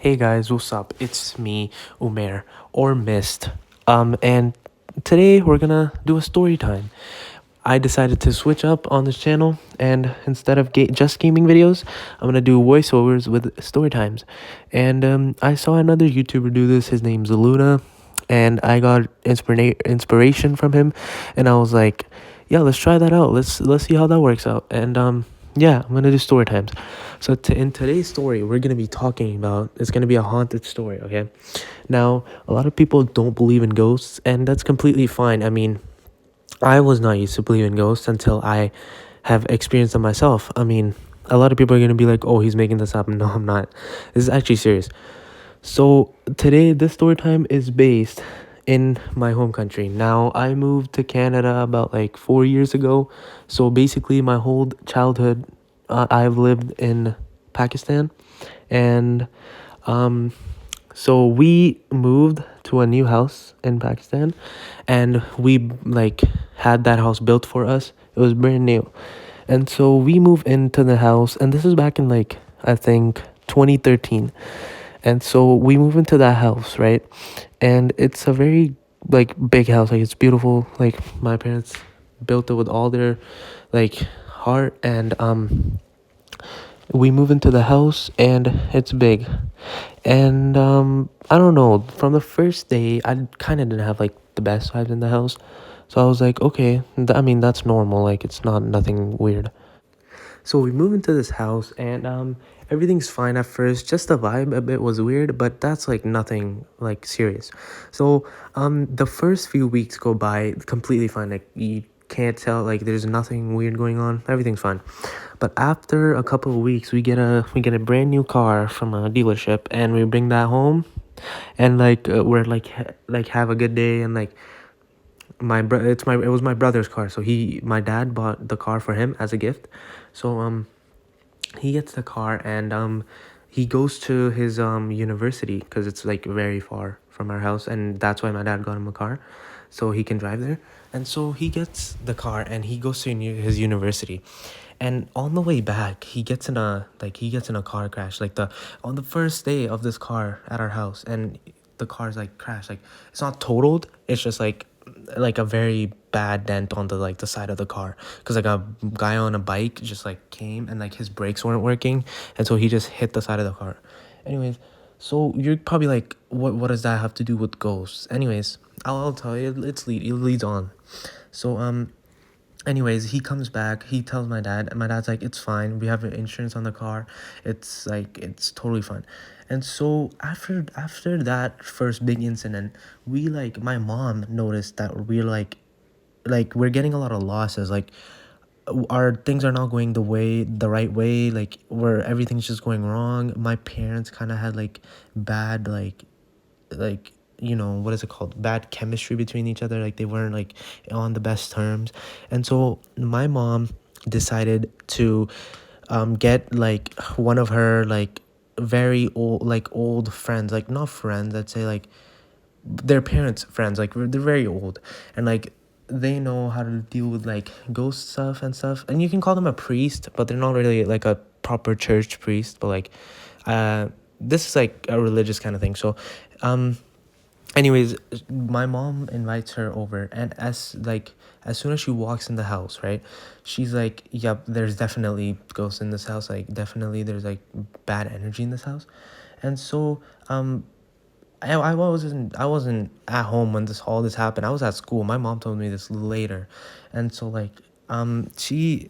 Hey guys, what's up? It's me, Umair, or Mist. And today we're gonna do a story time. I decided to switch up on this channel, and instead of just gaming videos, I'm gonna do voiceovers with story times. And I saw another YouTuber do this. His name's Luna, and I got inspiration from him, and I was like, yeah, let's try that out. Let's see how that works out. And yeah, I'm gonna do story times. So in today's story, we're gonna be talking about it's gonna be a haunted story. Okay, now a lot of people don't believe in ghosts, and that's completely fine. I mean, I was not used to believe in ghosts until I have experienced them myself. I mean, a lot of people are gonna be like, "Oh, he's making this up." No, I'm not. This is actually serious. So today, this story time is based in my home country. Now, I moved to Canada about like 4 years ago. So basically, my whole childhood, I've lived in Pakistan, and um, so we moved to a new house in Pakistan, and we like had that house built for us. It was brand new, and so we moved into the house, and this is back in like I think 2013. And so we move into that house, right? And it's a very like big house. Like it's beautiful. Like my parents built it with all their like heart, and we move into the house and it's big. And I don't know, from the first day I kind of didn't have like the best vibes in the house. So I was like, okay, I mean that's normal. Like it's not nothing weird. So we move into this house, and everything's fine at first. Just the vibe a bit was weird, but that's like nothing like serious. So the first few weeks go by completely fine. Like you can't tell, like there's nothing weird going on. Everything's fine. But after a couple of weeks, we get a brand new car from a dealership, and we bring that home, and like we're like like have a good day, and like it was my brother's car, so my dad bought the car for him as a gift. So he gets the car, and he goes to his university because it's like very far from our house, and that's why my dad got him a car so he can drive there. And so he gets the car and he goes to his university, and on the way back he gets in a car crash, like the on the first day of this car at our house. And the car's like crashed, like it's not totaled, it's just like a very bad dent on the side of the car, because like a guy on a bike just like came, and like his brakes weren't working, and so he just hit the side of the car. Anyways, so you're probably like, what does that have to do with ghosts? Anyways, I'll tell you, it leads on. So anyways, he comes back, he tells my dad, and my dad's like, it's fine, we have insurance on the car, it's totally fine. And so after that first big incident, we like my mom noticed that we're like we're getting a lot of losses, like our things are not going the right way, like where everything's just going wrong. My parents kind of had like bad like what is it called, bad chemistry between each other, like they weren't like on the best terms. And so my mom decided to get like one of her like very old friends, like not friends, I'd say like their parents friends, like they're very old, and like they know how to deal with like ghost stuff and stuff. And you can call them a priest, but they're not really like a proper church priest, but like uh this is like a religious kind of thing. So um anyways, my mom invites her over, and as soon as she walks in the house, right, she's like, yep, there's definitely ghosts in this house, like definitely there's like bad energy in this house. And so I wasn't at home when this happened. I was at school. My mom told me this later. And so like she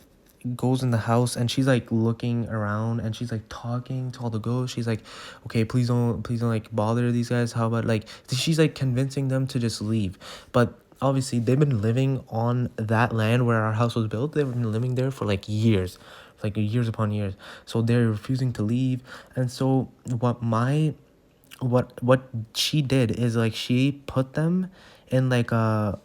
goes in the house, and she's like looking around, and she's like talking to all the ghosts. She's like, okay, please don't like bother these guys. How about like she's like convincing them to just leave. But obviously they've been living on that land where our house was built. They've been living there for like years, like years upon years. So they're refusing to leave. And so what she did is like she put them in like a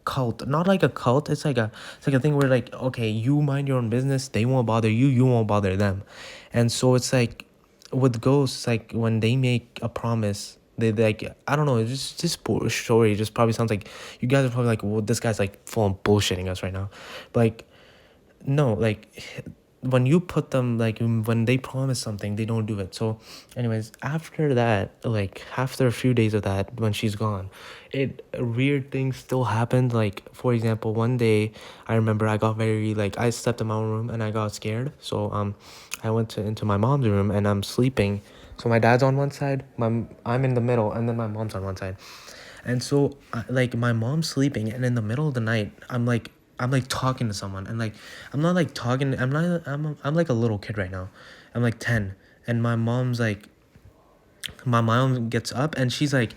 cult. Not like a cult, it's like a thing where like, okay, you mind your own business, they won't bother you, you won't bother them. And so it's like with ghosts, like when they make a promise, they like, I don't know, it's just this story just probably sounds like you guys are probably like, well, this guy's like full on bullshitting us right now. Like no, like when you put them, like when they promise something, they don't do it. So anyways, after that, like after a few days of that, when she's gone, it weird things still happened. Like for example, one day I remember I got very, like, I slept in my own room and I got scared. So I went into my mom's room and I'm sleeping. So my dad's on one side, I'm in the middle, and then my mom's on one side. And so like my mom's sleeping, and in the middle of the night, I'm like talking to someone, and like I'm not like talking. I'm like a little kid right now. I'm like 10, and my mom gets up, and she's like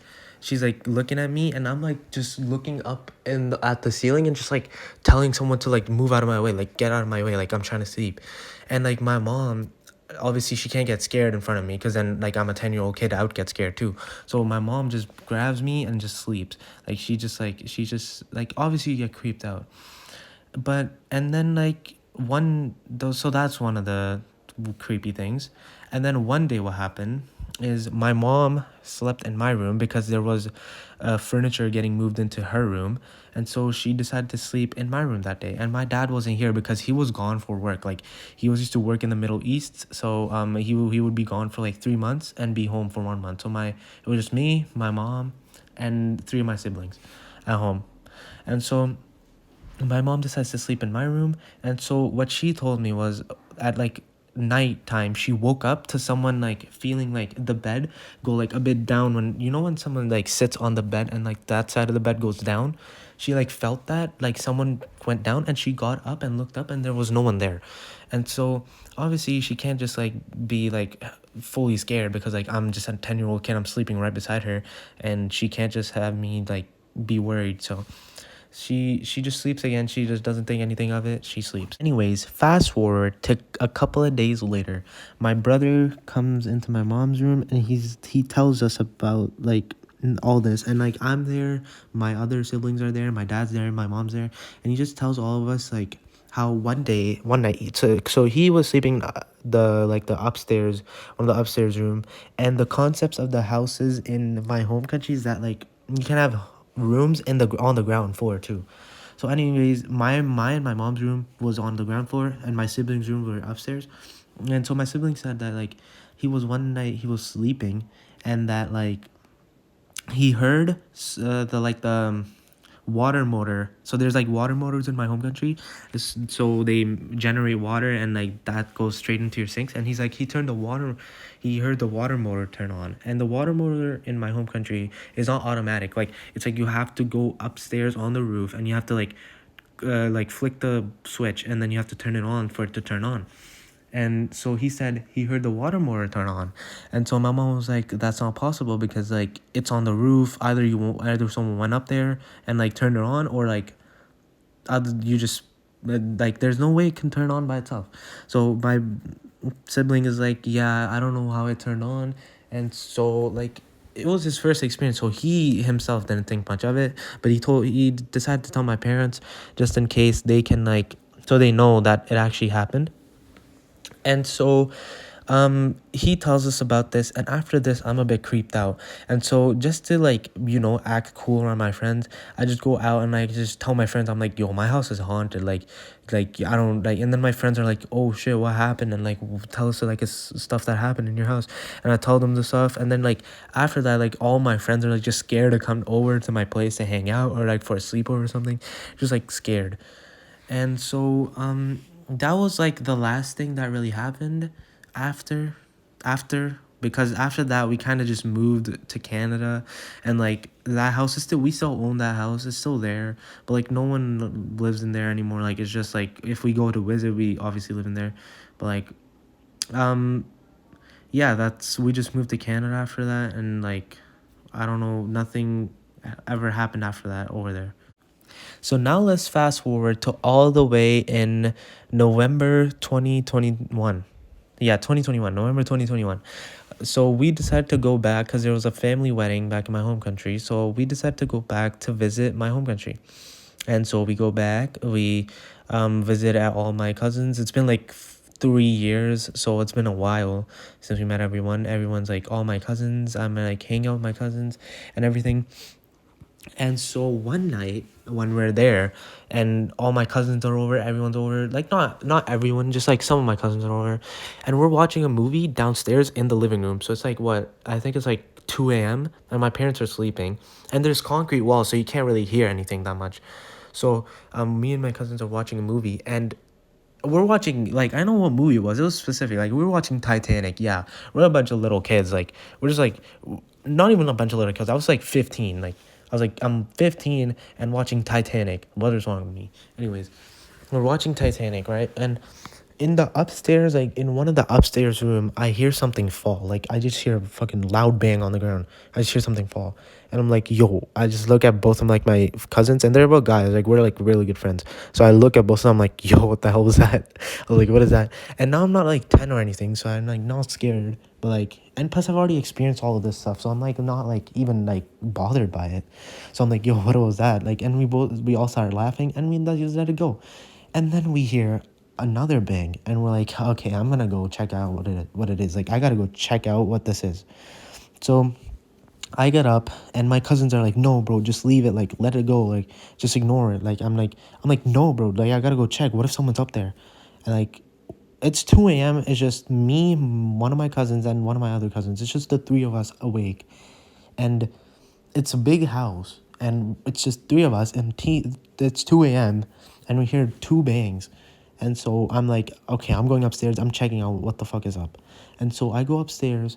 looking at me, and I'm like just looking up at the ceiling, and just like telling someone to like move out of my way, like get out of my way, like I'm trying to sleep. And like my mom, obviously she can't get scared in front of me, because then like I'm a 10-year-old kid, I would get scared too. So my mom just grabs me and just sleeps. Like she just like, obviously you get creeped out. But and then like one those so that's one of the creepy things. And then one day what happened is my mom slept in my room because there was furniture getting moved into her room, and so she decided to sleep in my room that day. And my dad wasn't here because he was gone for work. Like he was used to work in the Middle East, so he would be gone for like 3 months and be home for 1 month. So it was just me, my mom, and three of my siblings at home. And so my mom decides to sleep in my room. And so what she told me was, at like nighttime, she woke up to someone like feeling like the bed go like a bit down. When when someone like sits on the bed and like that side of the bed goes down, she like felt that like someone went down, and she got up and looked up, and there was no one there. And so obviously she can't just like be like fully scared, because like I'm just a 10-year-old kid, I'm sleeping right beside her, and she can't just have me like be worried. So she just sleeps again. She just doesn't think anything of it. She sleeps. Anyways, fast forward to a couple of days later. My brother comes into my mom's room, and he tells us about like all this. And like I'm there, my other siblings are there, my dad's there, my mom's there, and he just tells all of us like how one night, so he was sleeping the upstairs, on the upstairs room. And the concepts of the houses in my home country is that like you can have rooms on the ground floor too. So anyways, my and my mom's room was on the ground floor, and my siblings' room were upstairs. And so my sibling said that like one night he was sleeping, and that like he heard the water motor. So there's like water motors in my home country. So they generate water, and like that goes straight into your sinks. And he's like, he heard the water motor turn on. And the water motor in my home country is not automatic. Like it's like you have to go upstairs on the roof, and you have to like flick the switch, and then you have to turn it on for it to turn on. And so he said he heard the water motor turn on. And so my mom was like, that's not possible, because like it's on the roof. Either someone went up there and like turned it on, or like you just like there's no way it can turn on by itself. So my sibling is like, yeah, I don't know how it turned on. And so like it was his first experience, so he himself didn't think much of it. But he decided to tell my parents, just in case they can like, so they know that it actually happened. And so he tells us about this, and after this I'm a bit creeped out. And so just to like act cool around my friends, I just go out and I just tell my friends, I'm like, yo, my house is haunted, like I don't like. And then my friends are like, oh shit, what happened? And like, tell us like it's stuff that happened in your house. And I tell them the stuff, and then like after that, like all my friends are like just scared to come over to my place to hang out, or like for a sleepover or something, just like scared. And so that was like the last thing that really happened after because after that we kind of just moved to Canada. And like that house is still, we still own that house, it's still there, but like no one lives in there anymore. Like it's just like if we go to visit, we obviously live in there. But like um yeah, that's we just moved to Canada after that. And like I don't know, nothing ever happened after that over there. So now let's fast forward to all the way in November 2021. Yeah, 2021, November 2021. So we decided to go back because there was a family wedding back in my home country. So we decided to go back to visit my home country. And so we go back, we visit at all my cousins. It's been like 3 years, so it's been a while since we met everyone. Everyone's like all my cousins. I'm like hang out with my cousins and everything. And so one night when we're there and all my cousins are over, everyone's over, like not everyone, just like some of my cousins are over, and we're watching a movie downstairs in the living room. So it's like what I think it's like 2 a.m. and my parents are sleeping. And there's concrete walls, so you can't really hear anything that much. So me and my cousins are watching a movie, and we're watching, like, I know what movie it was. It was specific. Like, we were watching Titanic. Yeah, we're a bunch of little kids. Like, we're just like, not even a bunch of little kids. I was like 15. Like, I was like, I'm 15 and watching Titanic. What is wrong with me? Anyways, we're watching Titanic, right? And in the upstairs, like in one of the upstairs room, I hear something fall. Like I just hear a fucking loud bang on the ground. I just hear something fall, and I'm like, yo. I just look at both of like my cousins, and they're both guys. Like we're like really good friends. So I look at both of them. I'm like, yo, what the hell was that? I was like, what is that? And now I'm not like 10 or anything, so I'm like not scared. But like, and plus I've already experienced all of this stuff, so I'm like not like even like bothered by it. So I'm like, yo, what was that? Like, and we all started laughing, and we just let it go. And then we hear another bang, and we're like, okay, I'm gonna go check out what it is. Like, I gotta go check out what this is. So I get up, and my cousins are like, no, bro, just leave it. Like, let it go. Like, just ignore it. Like, I'm like, no, bro. Like, I gotta go check. What if someone's up there? And like, it's 2 a.m. It's just me, one of my cousins, and one of my other cousins. It's just the three of us awake, and it's a big house, and it's just three of us, and it's 2 a.m. and we hear two bangs. And so I'm like, okay, I'm going upstairs, I'm checking out what the fuck is up. And so I go upstairs,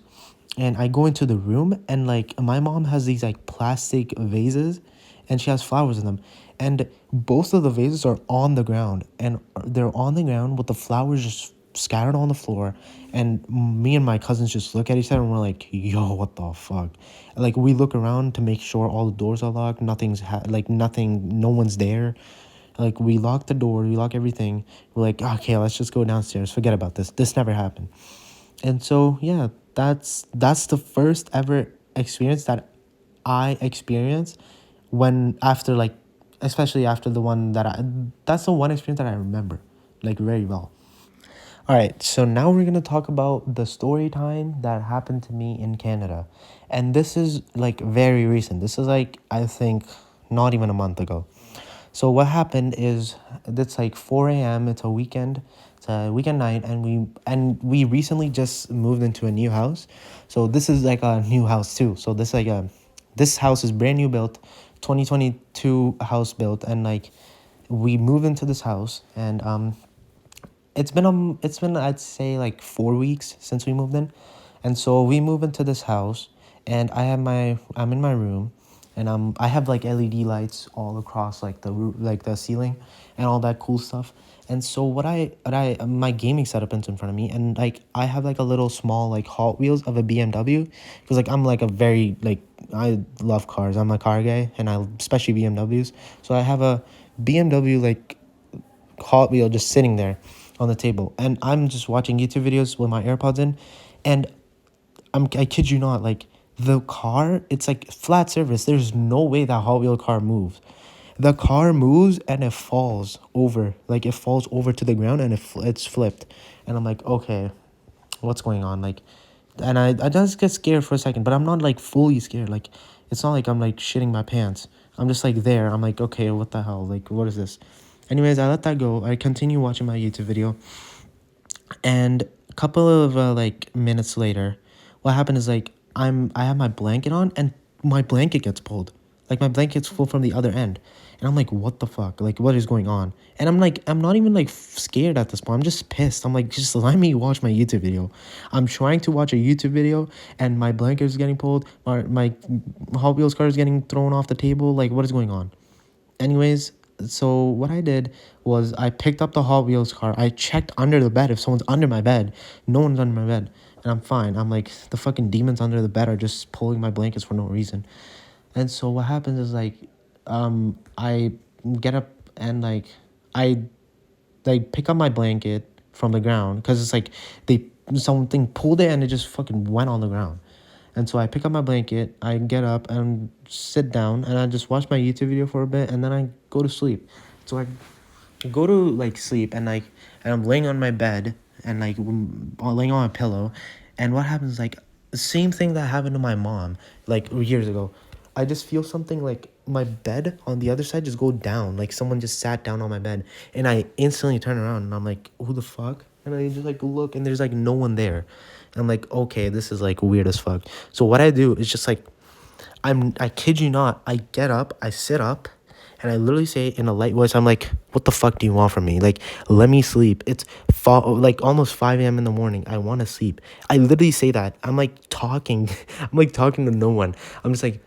and I go into the room, and like my mom has these like plastic vases, and she has flowers in them, and both of the vases are on the ground, and they're on the ground with the flowers just scattered on the floor. And me and my cousins just look at each other, and we're like, yo, what the fuck? Like, we look around to make sure all the doors are locked, nothing, no one's there. Like, we lock the door, we lock everything. We're like, okay, let's just go downstairs, forget about this never happened. And so yeah, that's the first ever experience that I experienced, when after like, especially after the one that I that's the one experience that I remember like very well. All right, so now we're gonna talk about the story time that happened to me in Canada. And this is like very recent. This is like, I think, not even a month ago. So what happened is, it's like 4 a.m. It's a weekend. It's a weekend night, and we recently just moved into a new house. So this is like a new house too. So this house is brand new built, 2022 house built, and like we moved into this house, and it's been I'd say like 4 weeks since we moved in. And so we move into this house, and I'm in my room, and I have like LED lights all across like the roof, like the ceiling, and all that cool stuff. And so what I my gaming setup is in front of me, and like I have like a little small like Hot Wheels of a BMW, because like I'm like a very like, I love cars. I'm a car guy, and I especially BMWs. So I have a BMW like Hot Wheel just sitting there on the table, and I'm just watching YouTube videos with my AirPods in, and I kid you not, like the car, it's like flat surface. There's no way that Hot Wheel car moves. The car moves, and it falls over, like it falls over to the ground, and it's flipped, and I'm like, okay, what's going on? Like, and I just get scared for a second, but I'm not like fully scared. Like, it's not like I'm like shitting my pants. I'm just like there. I'm like, okay, what the hell? Like, what is this? Anyways, I let that go. I continue watching my YouTube video, and a couple of like minutes later, what happened is like I have my blanket on, and my blanket gets pulled. Like my blanket's full from the other end. And I'm like, what the fuck? Like, what is going on? And I'm like, I'm not even like scared at this point. I'm just pissed. I'm like, just let me watch my YouTube video. I'm trying to watch a YouTube video, and my blanket is getting pulled. My Hot Wheels car is getting thrown off the table. Like, what is going on? Anyways, so what I did was I picked up the Hot Wheels car. I checked under the bed if someone's under my bed. No one's under my bed. And I'm fine. I'm like, the fucking demons under the bed are just pulling my blankets for no reason. And so what happens is like, I get up, and like I like pick up my blanket from the ground, because it's like something pulled it, and it just fucking went on the ground. And so I pick up my blanket, I get up and sit down, and I just watch my YouTube video for a bit, and then I go to sleep. So I go to like sleep, and like, and I'm laying on my bed, and like laying on a pillow, and what happens, like the same thing that happened to my mom like years ago. I just feel something like my bed on the other side just go down, like someone just sat down on my bed, and I instantly turn around and I'm like, who the fuck? And I just like look and there's like no one there. And I'm like, okay, this is like weird as fuck. So what I do is just like, I kid you not, I get up, I sit up, and I literally say in a light voice, I'm like, what the fuck do you want from me? Like, let me sleep. It's like almost 5 a.m. in the morning. I want to sleep. I literally say that. I'm like talking. I'm like talking to no one. I'm just like,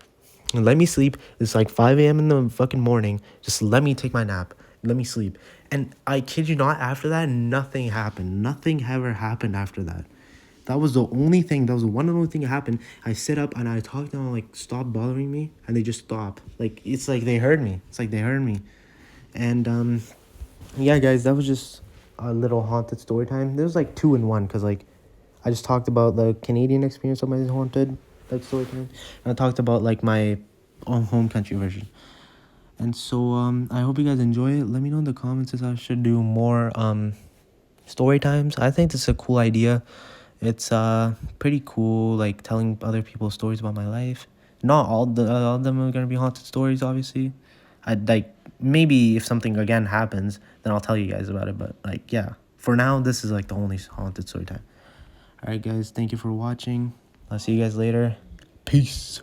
let me sleep. It's like 5 a.m. in the fucking morning. Just let me take my nap. Let me sleep. And I kid you not, after that, nothing happened. Nothing ever happened after that. That was the only thing. That was the one and only thing that happened. I sit up and I talk to them, like, stop bothering me. And they just stop. Like, it's like they heard me. It's like they heard me. And, yeah, guys, that was just a little haunted story time. There was, like, 2 in 1. Because, like, I just talked about the Canadian experience of my haunted, like, story time. And I talked about, like, my home country version. And so, I hope you guys enjoy it. Let me know in the comments if I should do more, story times. I think this is a cool idea. It's pretty cool, like telling other people stories about my life. Not all of them are gonna be haunted stories, obviously. I'd like maybe if something again happens, then I'll tell you guys about it. But like yeah, for now this is like the only haunted story time. All right, guys, thank you for watching. I'll see you guys later. Peace.